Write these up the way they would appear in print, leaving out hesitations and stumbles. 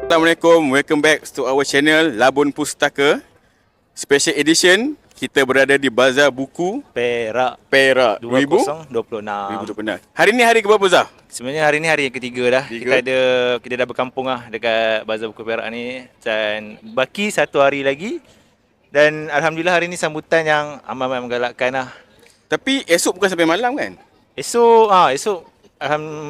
Assalamualaikum, welcome back to our channel Labun Pustaka Special Edition. Kita berada di Bazar Buku Perak Perak 2026. 2026. Hari ni hari ke berapa, Zah? Sebenarnya hari ni hari yang ketiga dah. Tiga. Kita dah berkampung lah dekat Bazar Buku Perak ni, dan baki satu hari lagi. Dan alhamdulillah hari ni sambutan yang amat menggalakkan lah. Tapi esok bukan sampai malam kan? Esok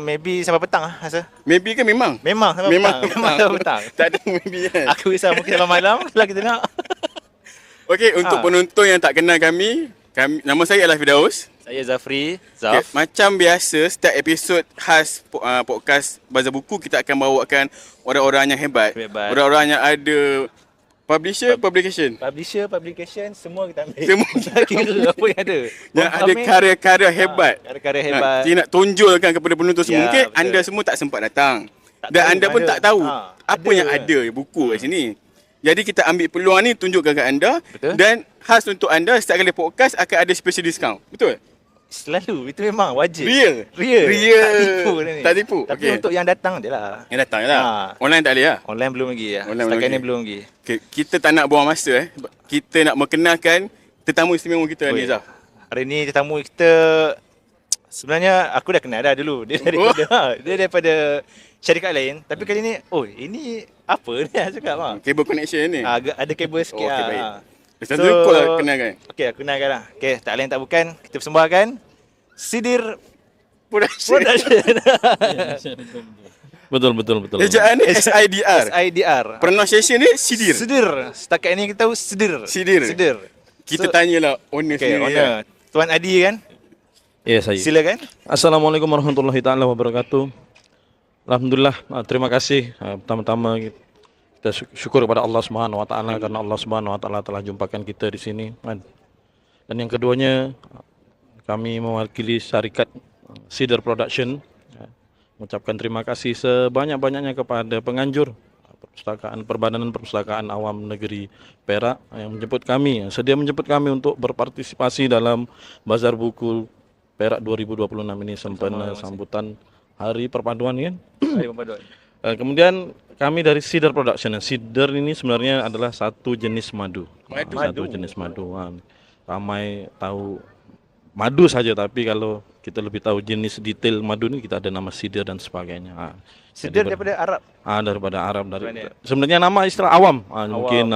maybe sampai petang lah rasa. Maybe ke memang? Memang sampai petang. Memang sampai petang. Tak ada maybe kan? Aku risau mungkin sampai malam lah kita nak. Okey, untuk penonton yang tak kenal kami, nama saya adalah Firdaus. Saya Zafri, Okay, Zaf. macam biasa, setiap episod khas podcast Bazar Buku, kita akan bawakan orang-orang yang hebat. Orang-orang yang ada publication. Publication, semua kita ambil. Semua. Tak kira apa yang ada. Yang ada karya-karya hebat. Karya-karya hebat. Kita nak tunjulkan kepada penonton semua. Ya, Mungkin betul. anda semua tak sempat datang. Tak Dan tahu anda pun ada. tak tahu apa ada. yang ada buku kat sini. Jadi kita ambil peluang ni tunjukkan kat anda. Betul. Dan khas untuk anda, setiap kali podcast akan ada special discount. Betul? Selalu, itu memang wajib. Real. Tak tipu dah ni. Tak tipu. Tapi Okey. untuk yang datang je lah. Yang datang je lah. Online tak boleh lah. Online belum lagi ya. Online Setakat belum ni lagi. belum lagi. Okay, kita tak nak buang masa Kita nak memkenalkan tetamu istimewa kita ni, Zah. Hari ni tetamu kita sebenarnya aku dah kenal dah dulu. Dia daripada syarikat lain. Tapi kali ni, ini apa ni aku cakap mah. Cable connection ni. Ada kabel sikit Okey, lah. baik. Lepas tu kau lah kenalkan. Okey, aku kenalkan lah. Okey, tak lain tak bukan, kita persembahkan Sidir Production. Betul. Ejaan ni SIDR. SIDR. Pronunciation ni Sidir. Sidir. Setakat ni kita tahu Sidir. Sidir. Kita tanyalah owner Okey, sendiri. owner. Tuan Adi kan? Ya, saya. Silakan. Assalamualaikum warahmatullahi taala wabarakatuh. Alhamdulillah, terima kasih. Pertama-tama kita syukur kepada Allah Subhanahu wa taala karena Allah Subhanahu wa taala telah jumpakan kita di sini. Dan yang keduanya, kami mewakili syarikat Sidir Production mengucapkan terima kasih sebanyak-banyaknya kepada penganjur Perbadanan Perpustakaan Awam Negeri Perak yang sedia menjemput kami untuk berpartisipasi dalam Bazar Buku Perak 2026 ini sempena sambutan Hari Perpaduan kan. Hari Perpaduan. Kemudian kami dari Sidir Production. Sidir ini sebenarnya adalah satu jenis madu. Satu jenis madu. Ramai tahu madu saja, tapi kalau kita lebih tahu jenis detail madu ini, kita ada nama sidir dan sebagainya. Sidir daripada Arab. Daripada Arab. Sebenarnya nama istilah awam. Mungkin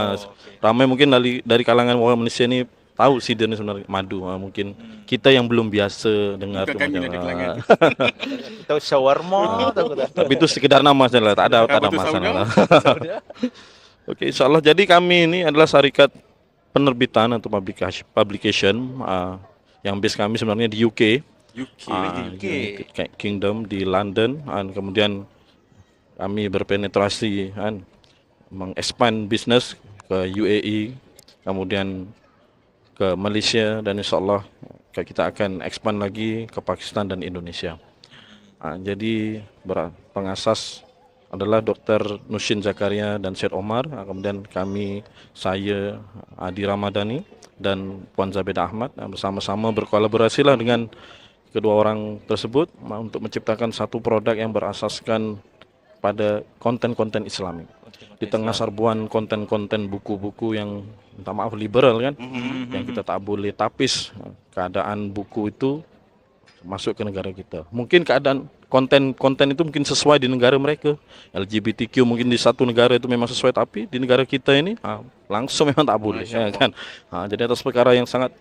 ramai mungkin dari kalangan orang Malaysia ini tahu sidir ini sebenarnya madu. Mungkin kita yang belum biasa dengar tu macam. Tahu shawarma, tahu tak? Tapi itu sekedar nama saja lah, tak ada masalah. Okey, insyaallah. Jadi kami ini adalah syarikat penerbitan atau publication yang base kami sebenarnya di UK. United Kingdom di London, kemudian kami berpenetrasi mengexpand bisnes ke UAE, kemudian ke Malaysia, dan insyaallah kita akan expand lagi ke Pakistan dan Indonesia. Jadi pengasas adalah Dr. Nushin Zakaria dan Syed Omar, kemudian saya Adi Ramadhani dan Puan Zabeda Ahmad bersama-sama berkolaborasilah dengan kedua orang tersebut untuk menciptakan satu produk yang berasaskan pada konten-konten Islami. Di tengah serbuan konten-konten buku-buku yang minta maaf liberal kan, yang kita tak boleh tapis keadaan buku itu masuk ke negara kita. Mungkin keadaan konten-konten itu mungkin sesuai di negara mereka. LGBTQ mungkin di satu negara itu memang sesuai, tapi di negara kita ini langsung memang tak boleh, ya kan. Jadi atas perkara yang sangat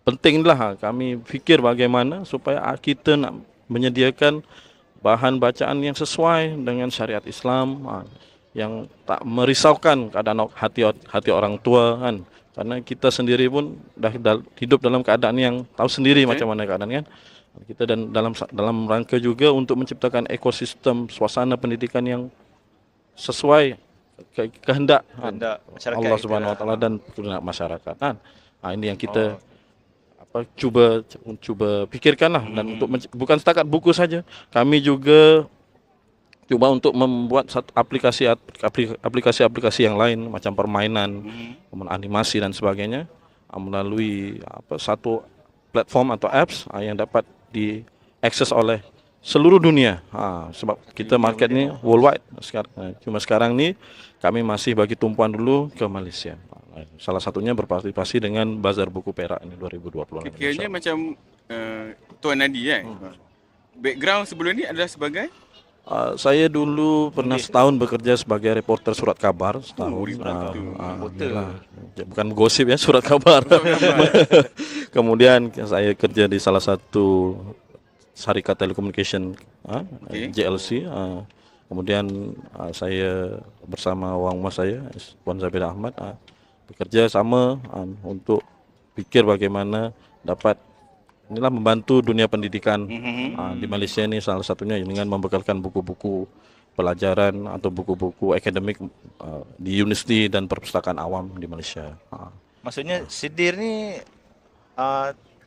pentinglah kami fikir bagaimana supaya kita nak menyediakan bahan bacaan yang sesuai dengan syariat Islam, yang tak merisaukan keadaan hati orang tua kan. Karena kita sendiri pun dah hidup dalam keadaan yang tahu sendiri macam mana keadaan kan. Kita dan dalam rangka juga untuk menciptakan ekosistem suasana pendidikan yang sesuai kehendak Allah Subhanahu wa taala dan kehendak masyarakat kan. Ini yang kita cuba pikirkanlah, dan untuk bukan setakat buku saja, kami juga coba untuk membuat satu aplikasi yang lain macam permainan, animasi dan sebagainya melalui satu platform atau apps yang dapat diakses oleh seluruh dunia. Sebab kita market ni worldwide sekarang. Cuma sekarang ni kami masih bagi tumpuan dulu ke Malaysia. Salah satunya berpartisipasi dengan Bazar Buku Perak ini 2020. Kiranya macam Tuan Nadi kan. Background sebelum ni adalah sebagai saya dulu pernah setahun bekerja sebagai reporter surat kabar setahun. Bukan gosip ya, surat kabar. Kemudian saya kerja di salah satu syarikat telekomunikasi JLC. Kemudian saya bersama wang mas saya Puan Zabir Ahmad bekerja sama untuk pikir bagaimana dapat inilah membantu dunia pendidikan di Malaysia ini, salah satunya dengan membekalkan buku-buku pelajaran atau buku-buku akademik di universiti dan perpustakaan awam di Malaysia. Maksudnya Sidir ni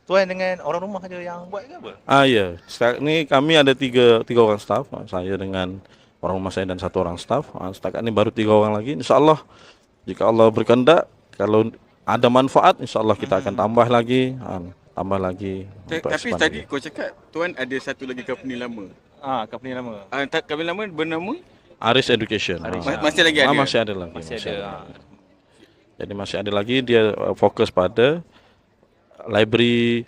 Tuan dengan orang rumah aja yang buat ke apa? Ya. Sekarang ni kami ada tiga orang staff. Saya dengan orang rumah saya dan satu orang staff. Setakat ni baru 3 orang lagi. InsyaAllah jika Allah berkehendak, kalau ada manfaat, InsyaAllah kita akan tambah lagi. Tapi tadi kau cakap Tuan ada satu lagi company lama. Company lama. Company lama bernama Aris Education. Masih lagi ada. Masih ada lagi. Jadi masih ada lagi, dia fokus pada library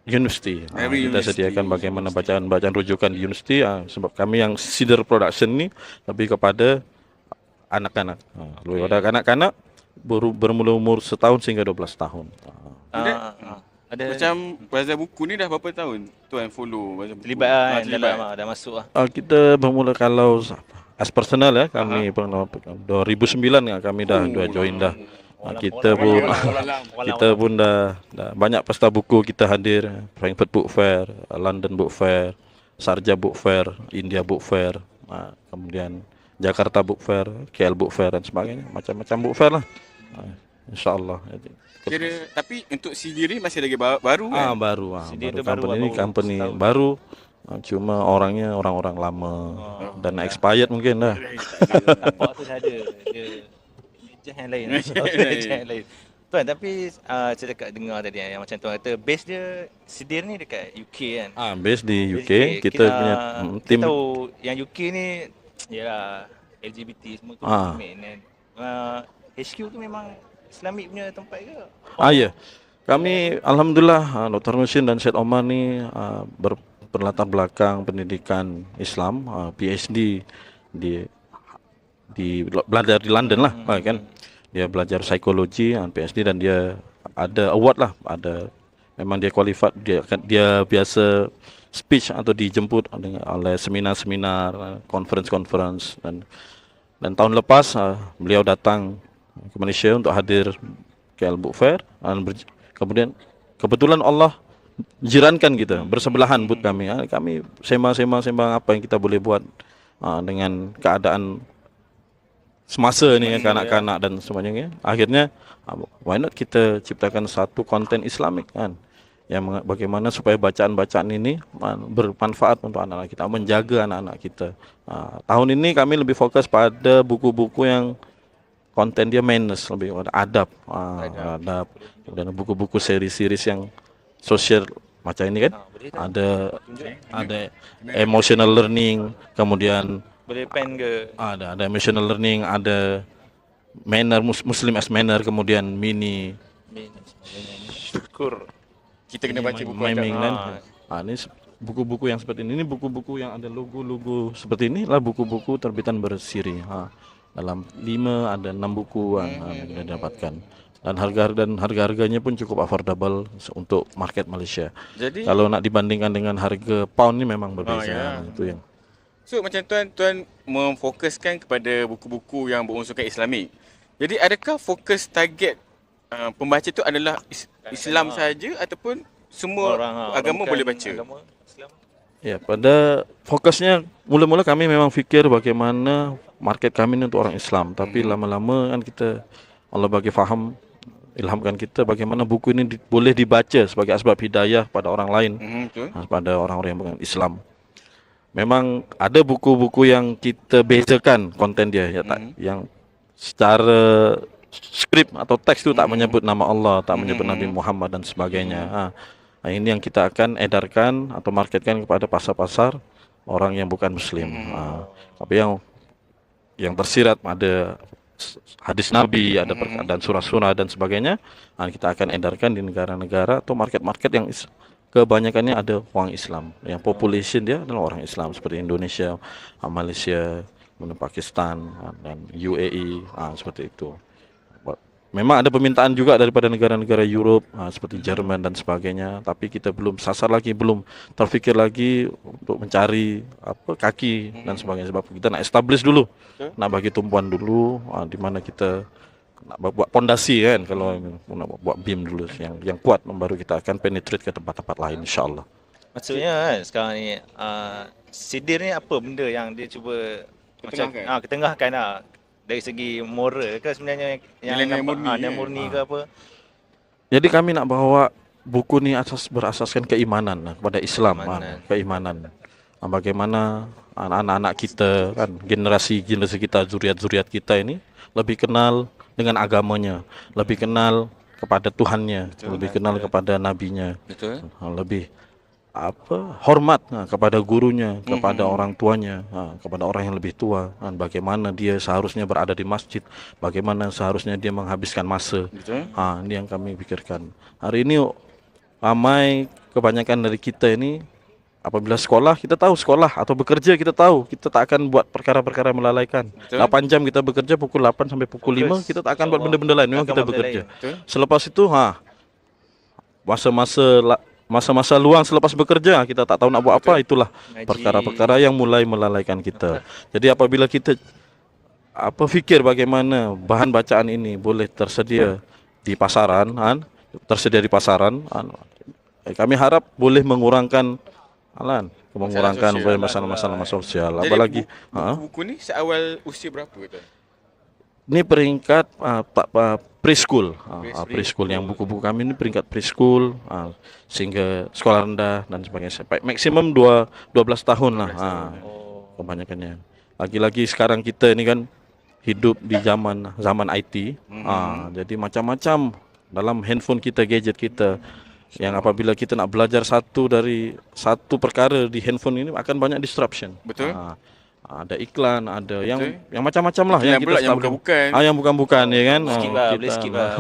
universiti. Kita sediakan bagaimana bacaan rujukan di universiti. Sebab kami yang Sidir Production ni lebih kepada anak-anak. Lebih kepada anak-anak bermula umur setahun sehingga 12 tahun. Ada macam Bazar Buku ni dah berapa tahun Tuan follow Bazar Buku? Terlibat dah masuk lah. Kita bermula kalau as personal ya, kami pernah 2009 kami dah join dah. Kita pun dah banyak pesta buku kita hadir, Frankfurt Book Fair, London Book Fair, Sharjah Book Fair, India Book Fair, kemudian Jakarta Book Fair, KL Book Fair dan sebagainya, macam-macam book fair lah. InsyaAllah. Tapi untuk Sidir ni masih lagi baru kan? Baru. Company baru. Cuma orangnya orang-orang lama dan expired mungkin dah. Nampak tu ada. Dia yang lain. Tuan, tapi saya dekat dengar tadi yang macam Tuan kata base dia Sidir ni dekat UK kan? Base di UK. Kita punya tim. Kita tahu yang UK ni yalah LGBT semua tu kan. HQ tu memang Islamik punya tempat ke? Ya. Kami alhamdulillah Dr. Nusin dan Syed Omar ni berlatar belakang pendidikan Islam, PhD di belajar di London lah, kan. Dia belajar psikologi, PhD, dan dia ada award lah, memang dia qualified, dia biasa speech atau dijemput oleh seminar-seminar, conference dan tahun lepas beliau datang ke Malaysia untuk hadir KL Book Fair. Kemudian kebetulan Allah jirankan kita bersebelahan booth kami. Kami sembang apa yang kita boleh buat dengan keadaan semasa ni, kanak-kanak dan semuanya. Akhirnya why not kita ciptakan satu konten Islamik kan, yang bagaimana supaya bacaan-bacaan ini bermanfaat untuk anak-anak kita, menjaga anak-anak kita. Tahun ini kami lebih fokus pada buku-buku yang konten dia manners, lebih pada adab, dan buku-buku seri-seri yang sosial macam ini kan. Ada emotional learning, kemudian boleh pen ke? Ada emotional learning, ada manner, Muslim as manner, kemudian mini syukur. Kita kena baca buku miming kan. Ini buku-buku yang seperti ini buku-buku yang ada logo-logo seperti ini lah, buku-buku terbitan bersiri. Dalam 5 ada 6 buku yang didapatkan. Dan harga-harganya pun cukup affordable untuk market Malaysia. Jadi kalau nak dibandingkan dengan harga pound ni memang berbeza. Itu yang. So macam tuan memfokuskan kepada buku-buku yang berunsurkan Islamik. Jadi adakah fokus target pembaca itu adalah Islam saja ataupun semua agama boleh baca? Ya, pada fokusnya mula-mula kami memang fikir bagaimana market kami ini untuk orang Islam, tapi lama-lama kan kita, Allah bagi faham, ilhamkan kita bagaimana buku ini boleh dibaca sebagai asbab hidayah pada orang lain, pada orang-orang yang bukan Islam. Memang ada buku-buku yang kita bezakan konten dia, yang secara skrip atau teks itu tak menyebut nama Allah, tak menyebut Nabi Muhammad dan sebagainya. Ini yang kita akan edarkan atau marketkan kepada pasar-pasar orang yang bukan muslim. Tapi yang tersirat ada hadis Nabi, ada dan surah-surah dan sebagainya, kita akan edarkan di negara-negara atau market-market yang kebanyakannya ada orang Islam. Yang population dia adalah orang Islam seperti Indonesia, Malaysia, kemudian Pakistan, dan UAE, seperti itu. Memang ada permintaan juga daripada negara-negara Europe seperti Jerman dan sebagainya, tapi kita belum sasar lagi, belum terfikir lagi untuk mencari kaki dan sebagainya, sebab kita nak establish dulu, nak bagi tumpuan dulu, di mana kita nak buat pondasi kan, kalau nak buat beam dulu yang kuat, baru kita akan penetrate ke tempat-tempat lain insyaallah. Maksudnya kan sekarang ni Sidir ni apa benda yang dia cuba ketengahkan dari segi moral ke sebenarnya yang nilai murni ke apa? Jadi kami nak bawa buku ni berasaskan keimanan kepada Islam, keimanan. Bagaimana anak-anak kita kan, generasi kita, zuriat kita ini lebih kenal dengan agamanya, lebih kenal kepada Tuhannya, lebih kenal kepada nabinya. Lebih hormat kepada gurunya, kepada orang tuanya, kepada orang yang lebih tua, bagaimana dia seharusnya berada di masjid, bagaimana seharusnya dia menghabiskan masa. Ini yang kami pikirkan. Hari ini ramai kebanyakan dari kita ini apabila sekolah, kita tahu sekolah atau bekerja, kita tahu kita tak akan buat perkara-perkara melalaikan. 8 jam kita bekerja, pukul 8 sampai pukul 5 kita tak akan buat benda-benda lain, memang kita bekerja. Selepas itu masa-masa luang selepas bekerja, kita tak tahu nak buat apa, itulah perkara-perkara yang mulai melalaikan kita. Jadi apabila kita fikir bagaimana bahan bacaan ini boleh tersedia di pasaran, kami harap boleh mengurangkan masalah-masalah sosial. Jadi Apalagi buku ni seawal usia berapa tu? ini peringkat preschool. Preschool yang buku-buku kami ini peringkat preschool sehingga sekolah rendah dan sebagainya. Sampai maksimum 12 tahun lah kebanyakannya. Lagi-lagi sekarang kita ini kan hidup di zaman IT. Jadi macam-macam dalam handphone kita, gadget kita, yang apabila kita nak belajar satu perkara di handphone ini akan banyak disruption. Betul. Ada iklan, ada yang macam-macam lah, yang kita yang bukan-bukan. Yang bukan-bukan ya kan. Skip lah.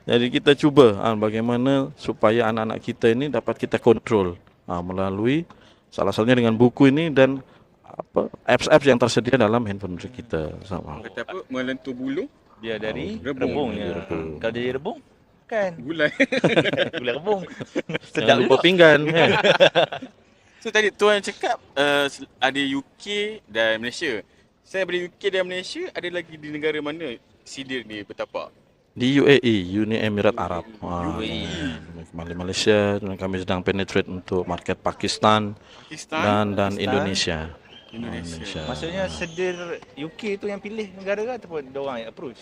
Jadi kita cuba bagaimana supaya anak-anak kita ini dapat kita kontrol melalui salah satunya dengan buku ini dan apps-apps yang tersedia dalam handphone kita. Kata apa? Melentur bulu Dia dari rebungnya. Kalau dia rebung kan gulai. gulai rebung. Jangan lupa pinggan. So tadi tuan cakap ada UK dan Malaysia. Saya dari UK dan Malaysia, ada lagi di negara mana Sidir ni bertapak? Di UAE, Uni Emirat Arab. Malaysia, dan kami sedang penetrate untuk market Pakistan dan Indonesia. Maksudnya Sidir UK tu yang pilih negara ke ataupun dia orang yang approach?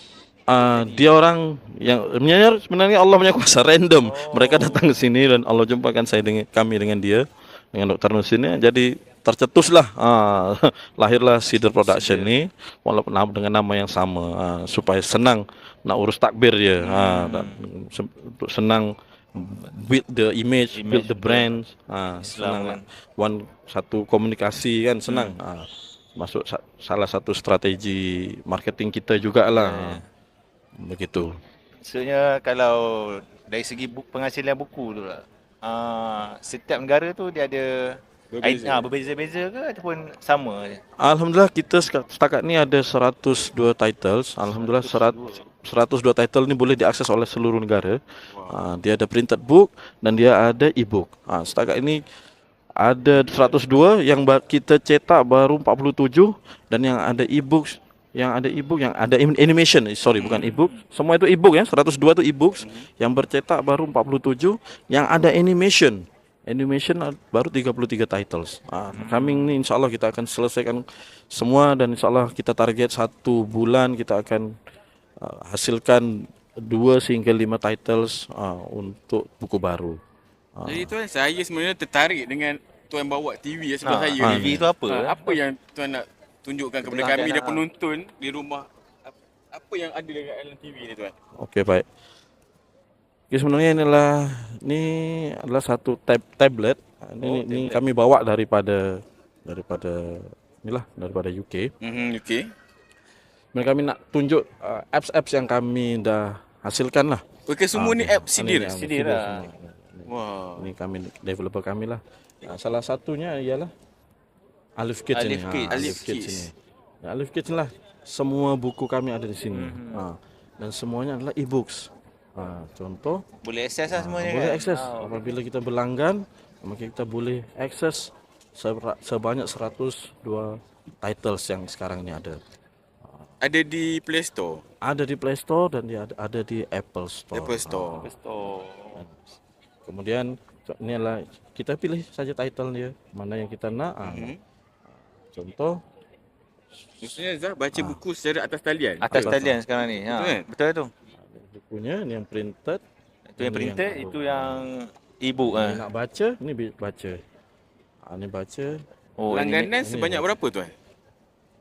Dia orang yang sebenarnya Allah punya kuasa, random. Mereka datang ke sini dan Allah jumpakan kami dengan dia, dengan Dr. Nusin. Jadi tercetuslah lahirlah Sidir Production ni, walaupun dengan nama yang sama, supaya senang nak urus takbir dia, senang build the image, build the brand, senang satu komunikasi kan, senang. Masuk salah satu strategi marketing kita jugalah. Begitu. Maksudnya kalau dari segi penghasilan buku tu lah, setiap negara tu dia ada berbeza-beza ke ataupun sama je? Alhamdulillah kita setakat ni ada 102 titles. Alhamdulillah 102 title ni boleh diakses oleh seluruh negara. Dia ada printed book dan dia ada e-book. Setakat ini ada 102, yang kita cetak baru 47, dan yang ada e-book, yang ada animation, bukan e-book. Semua itu e-book ya, 102 itu e-books. Yang bercetak baru 47, yang ada animation baru 33 titles. Coming ni insyaAllah kita akan selesaikan semua, dan insyaAllah kita target 1 bulan kita akan hasilkan 2 hingga 5 titles untuk buku baru. Jadi tuan, saya sebenarnya tertarik dengan tuan bawa TV sebelah saya. TV tu apa? Apa yang tuan nak tunjukkan kepada kami dan penonton di rumah? Apa yang ada dekat dalam TV ni tuan? Okey, baik. Sebenarnya ini adalah satu tablet Ini kami bawa daripada UK. UK. Dan kami nak tunjuk apps-apps yang kami dah hasilkan lah. Okey, semua ni app Ini Sidir. Sidir lah. semua. Wah. Ini kami developer kami lah. Salah satunya ialah Alif Kids ini. Alif Kids. Alif Kids. ini. Alif Kids lah. Semua buku kami ada di sini. Dan semuanya adalah e-books. Contoh, Boleh akses lah semuanya boleh kan? akses. Apabila kita berlanggan, maka kita boleh akses sebanyak 102 titles yang sekarang ini ada. Ada di Play Store. Ada di Play Store dan dia ada di Apple Store. Apple Store. Kemudian ini adalah kita pilih saja title dia, mana yang kita nak. Contoh, Maksudnya Zah baca buku secara atas talian. Atas talian sekarang ni. Betul kan? Betul tu. bukunya ini yang printed. Itu yang ini printed, yang itu yang e-book ini ah. nak baca, ini baca. Ini baca. Oh, Langganan sebanyak berapa tuan?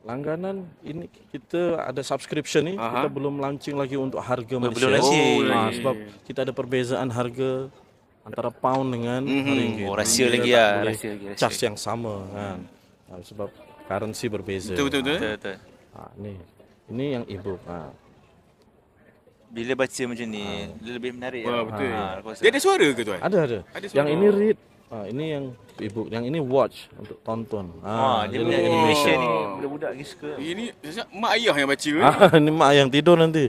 Langganan ini kita ada subscription ni, kita belum launching lagi untuk harga Malaysia. belum launching. Sebab kita ada perbezaan harga antara pound dengan ringgit. Oh, rahsia Kita lagi tak lah, boleh rahsia lagi, rahsia. charge yang sama kan. Sebab currency berbeza. Betul. Betul. Ini yang e-book. Bila baca macam ni, dia lebih menarik. Wah, betul. Aku rasa. Dia ada suara ke tuan? Ada. Ada Yang suara. ini read. Ini yang e-book. Yang ini watch untuk tonton. Dia punya jadi- animation ni budak-budak lagi suka. Ini mak ayah yang baca ke? Ini mak yang tidur nanti.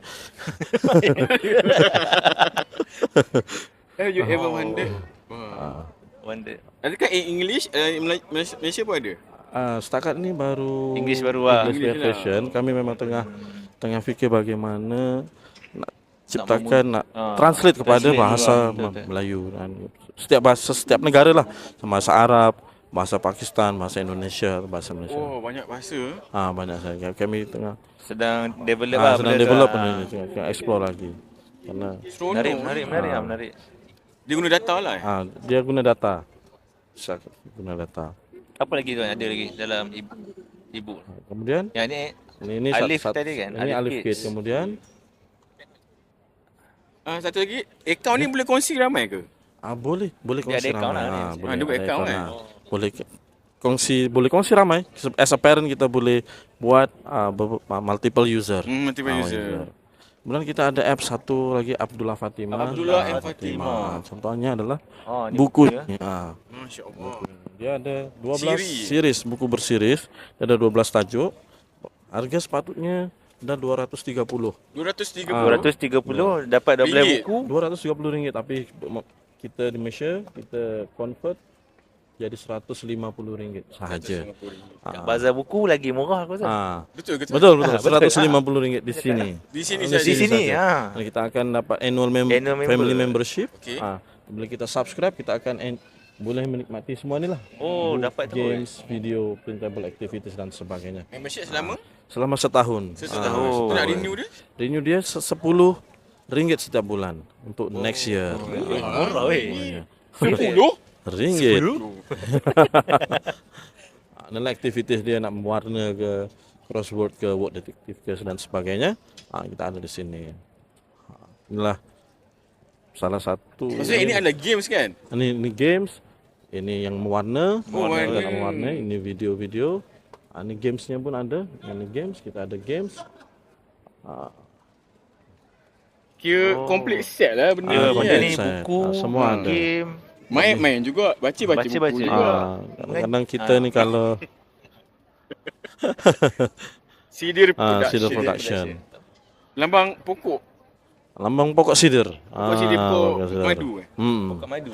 Have you ever wondered? Wonder. Adakah in English Malaysia pun ada? Setakat ni baru English baru lah. English English version. Kami memang tengah fikir bagaimana nak ciptakan, nak translate kepada translate bahasa betul. Melayu dan setiap negara lah. Bahasa Arab, bahasa Pakistan, bahasa Indonesia, bahasa Malaysia. Oh, banyak bahasa. Banyak saya. Kami tengah Sedang develop lah. sedang benda tu develop lah. benda ni, tengah explore lagi. Karena Menarik. Dia guna data lah. dia guna data. Guna data. Apa lagi tuan ada lagi dalam e-book? Kemudian Yang ni ini Alif tadi kan? Ini Alif Kids. Kemudian Satu lagi, akaun ni boleh kongsi ramai ke? boleh Dia ada kongsi account ramai. lah. Boleh Dia buat ada account account kan? lah. Boleh kongsi ramai. As a parent kita boleh buat multiple user. Multiple user. Kemudian kita ada app satu lagi Abdullah Fatimah. Abdullah and Fatimah. Contohnya adalah Ni buku. buku ya. Masya Allah. Dia ada 12 Siri. series, buku berseries. Dia ada 12 tajuk. Harga sepatutnya dah 230. 230. 230 dapat 12 Ringgit. buku. RM230 tapi kita di Malaysia kita convert jadi RM150 sahaja. Kat bazar buku lagi murah aku rasa. Betul ke? Betul RM150 di sini. Di sini Di saja. Di sini saja. Dan kita akan dapat annual family membership. Okey. Bila kita subscribe kita akan boleh menikmati semua ni lah. Oh, Book, dapat tu. games, video, printable activities dan sebagainya. Membership selama? Selama setahun. Setahun. Kita nak renew dia? Renew dia RM10 setiap bulan untuk next year. Murah weh. RM10. Adalah aktivitas dia nak mewarna ke, crossword ke, word detective ke dan sebagainya. Kita ada di sini. Inilah salah satu. Maksudnya ini adalah games kan? Ini games. Ini yang mewarna. Mewarna. Mewarna. Ini video-video. Ini gamesnya pun ada. Ini games. Kita ada games. Kira complete set lah benda Ya, ni benda kan? ni Set. buku, Semua ada. game. Main juga. Baca Baca buku juga. Kadang-kadang kita ni kalau Sidir Sidir Production. Production. Lambang pokok. Lambang pokok sidir. Pokok sidir, pokok pokok sidir. madu. Bukan madu.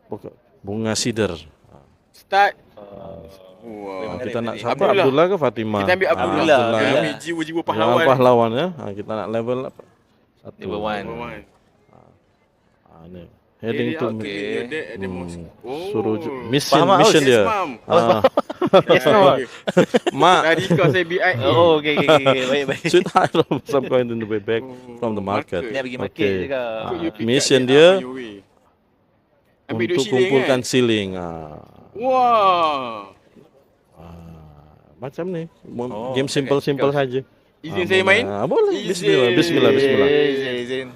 Pokok bunga sidir. Start. Memang Kita nak menarik. siapa? Abdullah. Abdullah ke Fatimah? Kita ambil Abdullah. Abdullah. Kita ya. ambil jiwa-jiwa Pahlawan. pahlawan. Pahlawan ya. Kita nak level apa? Satu. Level 1. Pahlawan. Ni. Heading to suruh mission Faham, mission Yes, dia. ma'am. Yes, no. Mak Tadi kau saya BIA. Oh, okey. Baik. should I rob some coin in the way back from the market. Dia pergi market Okay. juga. You pick Mission up dia on your way. Ambil duit untuk shilling kumpulkan kan? siling. Wah. Macam ni. Game simple-simple saja. Izin saya main? Boleh. Izin. Bismillah. Izin.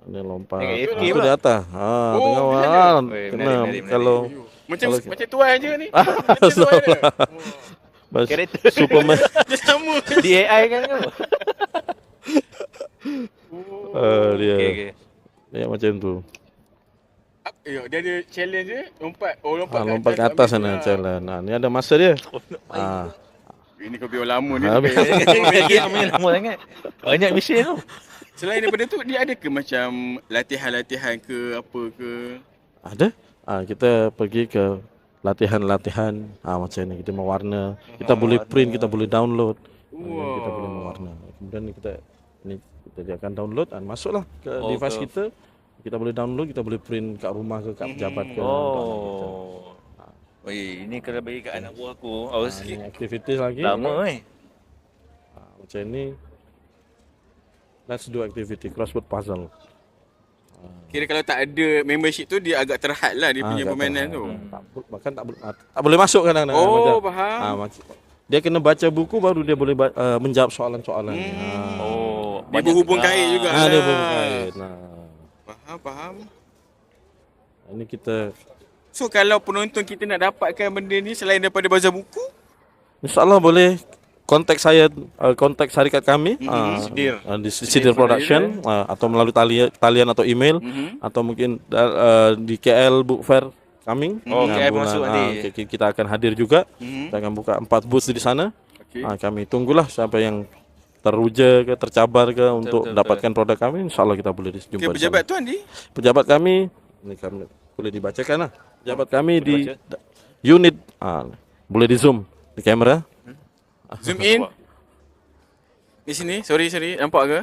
Dia lompat. Dekat AFK Itu pula. di atas. Oh, Tengah di sana. wah. Weh, Kena menarik. kalau Macam tuan je ni. Macam tuan dia. Karakter. Superman. Dia sama. Di AI kan tu. Dia Okay. dia macam tu. Dia ada challenge je, lompat. Oh, lompat Lompat ke atas sana jalan. Ni ada masa dia. Ah, Ini kau biar lama ni. Habis. Main lama sangat. Banyak mesin tu. Selain daripada tu, dia ada ke macam latihan-latihan ke apa ke? Ada. Kita pergi ke latihan-latihan macam ni. Kita mewarna. Kita boleh print, kita boleh download. Dan kita boleh mewarna. Kemudian kita akan download dan masuklah ke device kita. Kita boleh download, kita boleh print kat rumah ke, kat pejabat ke. Oi, ini kalau bagi kat anak buah aku, Ini aktiviti lagi. lama Macam ni. Let's do activity crossword puzzle. Kira kalau tak ada membership tu, dia agak terhad lah dia punya permainan tu. Bahkan tak boleh masuk kadang-kadang. Oh, faham. Dia kena baca buku baru dia boleh menjawab soalan-soalan. Dia berhubung kait juga. Dia berhubung kait. Faham. Ini kita So kalau penonton kita nak dapatkan benda ni selain daripada bazar buku, InsyaAllah boleh kontak saya, kontak syarikat kami di Sidir Production atau melalui talian atau email atau mungkin di KL Book Fair coming. KL masuk nanti. Kita akan hadir juga. Kita akan buka 4 booth di sana. Kami tunggulah sampai yang teruja ke tercabar ke untuk dapatkan produk kami. InsyaAllah kita boleh jumpa. Okay, pejabat tuan di? Pejabat kami ini kami boleh dibacakan lah. Pejabat kami di unit boleh di zoom di kamera. Zoom in. Di sini, sorry, nampak ke?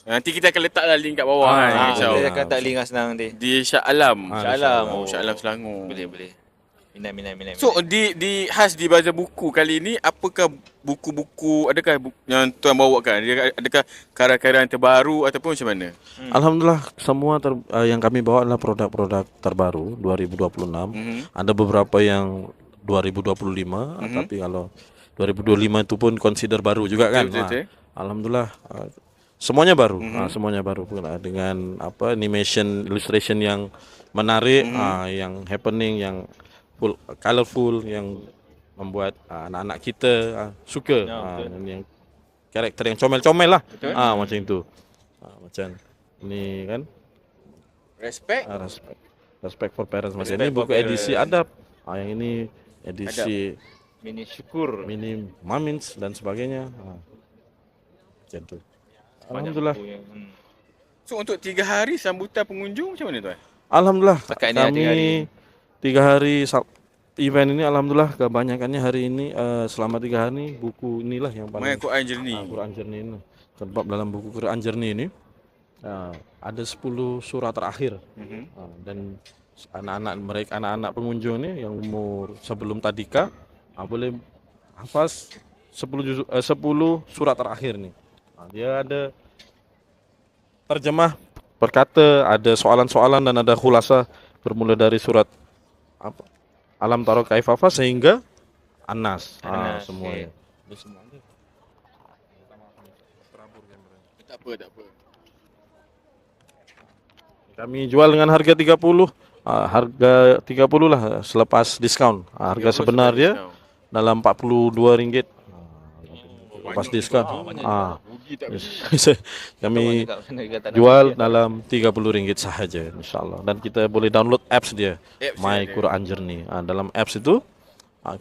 Nanti kita akan letaklah link kat bawah kan. Kita akan tak link senang nanti. Di Shah Alam. Shah Alam. Shah Alam Selangor. Boleh. Minat. So di khas di bazar buku kali ni, apakah buku-buku, adakah yang tuan bawakan? Adakah karya-karya yang terbaru ataupun macam mana? Alhamdulillah semua yang kami bawa adalah produk-produk terbaru 2026. Ada beberapa yang 2025 tapi kalau 2025 itu pun consider baru juga kan. Alhamdulillah semuanya baru. Semuanya baru dengan animation illustration yang menarik, yang happening, yang colorful, yang membuat anak-anak kita suka. Yang karakter yang comel-comel lah. Macam itu. Macam ini kan. Respect for parents. Macam ini buku edisi adab. Yang ini edisi mini syukur, mini mamins dan sebagainya. Macam tu. Alhamdulillah. So untuk 3 hari sambutan pengunjung macam mana tuan? Alhamdulillah. Kami 3 hari event ini alhamdulillah kebanyakannya hari ini selama 3 hari buku inilah yang paling Quran Jernih. Quran Jernih ini. Sebab dalam buku Quran Jernih ini ada 10 surah terakhir. Dan anak-anak pengunjung ini yang umur sebelum tadika boleh hafaz 10 surat terakhir nih. Dia ada terjemah berkata, ada soalan-soalan dan ada khulasa bermula dari surat Alam Taro Kaifafa sehingga An-Nas. Semuanya. Tak apa. Kami jual dengan harga 30. Harga 30 lah selepas diskaun. Harga sebenarnya dalam RM42. Lepas diskaun. Kami jual dalam RM30 sahaja insyaAllah. Dan kita boleh download apps dia, My Quran Journey. Dalam apps itu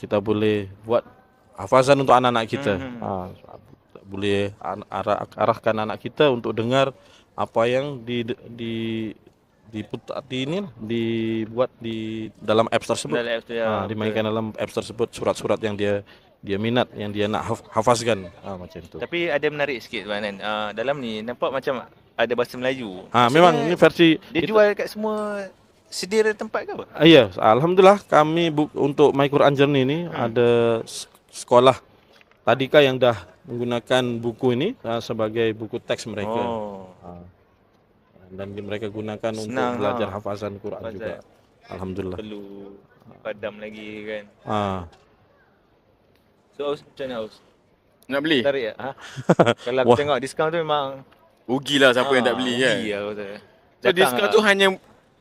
kita boleh buat hafazan untuk anak-anak kita. Boleh arahkan anak kita untuk dengar apa yang dibuat di dalam apps tersebut. Dimainkan dalam apps tersebut surat-surat yang dia minat, yang dia nak hafazkan. Macam tu. Tapi ada menarik sikit tuan kan. Dalam ni nampak macam ada bahasa Melayu. Memang ini versi dia jual kat semua sedia tempat ke apa? Ya, alhamdulillah kami untuk My Quran Journey ni ada sekolah tadika yang dah menggunakan buku ini sebagai buku teks mereka. Dan mereka gunakan untuk belajar hafazan Quran juga. Alhamdulillah. Perlu padam lagi kan. So macam mana Aus? Nak beli? Tarik tak? Kalau aku tengok diskaun tu memang rugilah siapa yang tak beli kan. Rugi lah betul. So diskaun tu hanya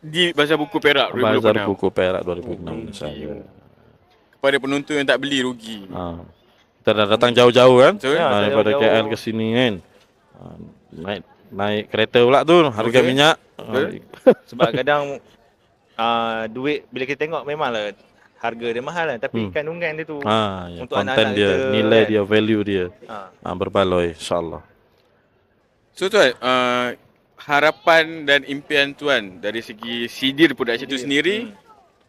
di Bazar Buku Perak Bazar 2026. Buku Perak 2006 saja. Kepada penonton yang tak beli rugi. Kita dah datang jauh-jauh kan? Betul. Daripada jauh-jauh. KL ke sini kan. Naik kereta pula tu, harga Betul. minyak. Betul. Sebab kadang duit bila kita tengok memanglah harga dia mahal kan, tapi kandungan dia tu Ya, untuk konten anak-anak dia, kita, nilai kan? dia, value dia berbaloi insya-Allah. So tuan, harapan dan impian tuan dari segi Sidir Production tu sendiri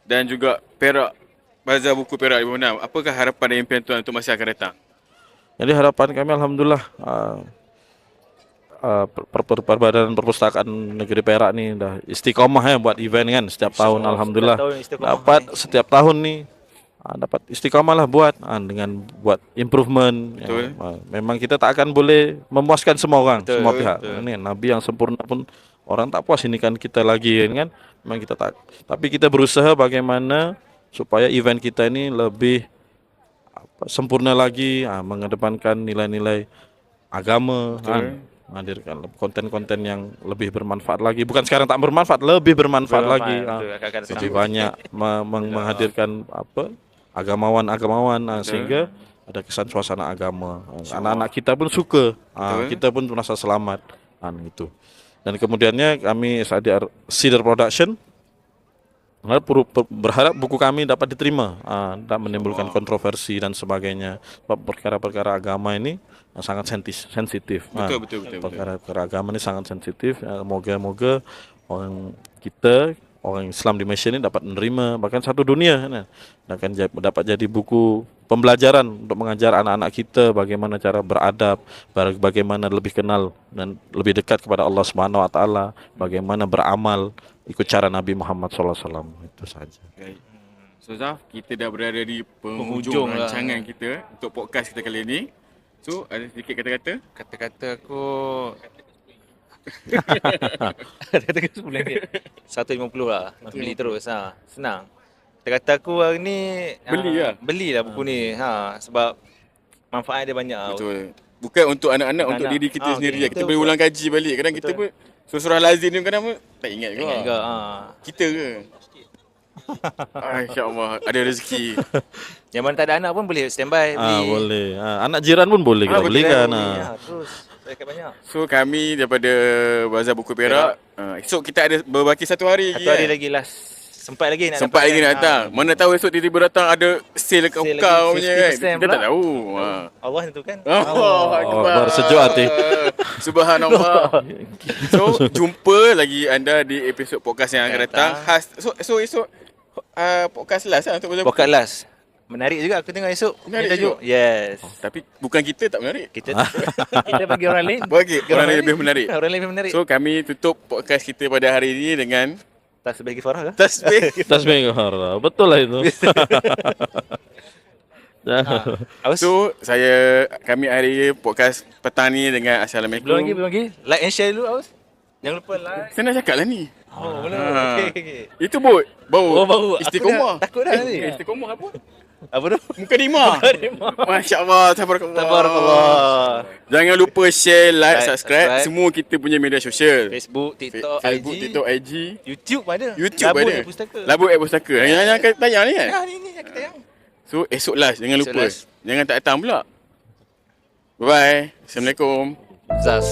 dan juga Perak, Bazar Buku Perak 2006, apakah harapan dan impian tuan untuk masa akan datang? Jadi harapan kami alhamdulillah Perbadanan Perpustakaan Negeri Perak ni dah istiqomah ya buat event kan setiap tahun alhamdulillah. setiap tahun istiqomah Dapat setiap tahun ni dapat istiqomah lah buat dengan buat improvement. Betul. Memang kita tak akan boleh memuaskan semua orang, Betul, semua pihak. betul. Ini Nabi yang sempurna pun orang tak puas, ini kan kita lagi kan. Memang kita tak. Tapi kita berusaha bagaimana supaya event kita ini lebih sempurna lagi, mengedepankan nilai-nilai agama, menghadirkan konten-konten yang lebih bermanfaat lagi. Bukan sekarang tak bermanfaat, lebih bermanfaat lagi. Lebih banyak menghadirkan agamawan-agamawan sehingga ada kesan suasana agama. Anak-anak kita pun suka, kita pun merasa selamat gitu. Dan kemudiannya kami Sidir Production berharap buku kami dapat diterima, tak menimbulkan kontroversi dan sebagainya. Sebab perkara-perkara agama ini sangat sensitif. Betul. Perkara-perkara agama ini sangat sensitif. Moga-moga orang Islam di Malaysia ini dapat menerima, bahkan satu dunia akan dapat jadi buku pembelajaran untuk mengajar anak-anak kita bagaimana cara beradab, bagaimana lebih kenal dan lebih dekat kepada Allah Subhanahu Wa Taala, bagaimana beramal ikut cara Nabi Muhammad SAW. Itu saja. Baik. So Zaf, kita dah berada di Penghujung penghujung lah. rancangan kita untuk podcast kita kali ini. So ada sedikit kata-kata? Kata-kata aku kata-kata RM10 150 lah. Beli terus senang. Kata-kata aku hari ni belilah buku ni sebab manfaat dia banyak. Betul. Bukan untuk anak-anak, untuk Anak-anak. diri kita sendiri. Kita Kita boleh ulang kaji balik. Kadang kita pun surah lazim ni kadang pun tak ingat Ingat juga. ke? Kita ke? InsyaAllah ada rezeki. Yang mana tak ada anak pun boleh standby beli. Boleh. Anak jiran pun boleh kita boleh. belikan. Terus dekat banyak. So kami daripada Bazar Buku Perak, esok kita ada berbaki satu hari lagi. Satu hari lagi last. Sempat lagi nak Sempat lagi nak datang. Mana tahu esok tiba-tiba datang ada sale kat Sale kau lagi, punya kan. 50% Kita pula. tak tahu. Allah tentukan. Allah Akbar. baru sejuk hati. Subhanallah. So jumpa lagi anda di episod podcast yang akan datang. So esok podcast last lah untuk Bazar Buku. Pokat last. Menarik juga aku tengok esok. Menarik Ni tajuk. juga? Yes. Tapi bukan kita tak menarik. Kita kita bagi orang lain. Bagi orang lain lebih menarik. Orang lain lebih menarik. So kami tutup podcast kita pada hari ini dengan Tasbih Farah ke? tasbih. Tasbih betul lah itu. Aus. So kami hari podcast petang ni dengan Assalamualaikum. Belum lagi. Like and share dulu Aus. Jangan lupa like. Saya nak cakap lah ni. Oh, belum. Okay. Itu bau Bau. istiqomah. Aku dah takut dah ni. Istiqomah apa? Apa tu? Muka lima. Masya Allah. Tabarakallah. Jangan lupa share, like, subscribe. subscribe. Semua kita punya media sosial. Facebook, TikTok, Facebook, IG. TikTok, IG. YouTube ada. YouTube Labu ada. Di Pustaka. Labu Pustaka. Yang akan tayang ni kan? Ni yang kita tayang. So esok last. Jangan Esok lupa. last. Jangan tak datang pula. Bye-bye. Assalamualaikum. Zaz.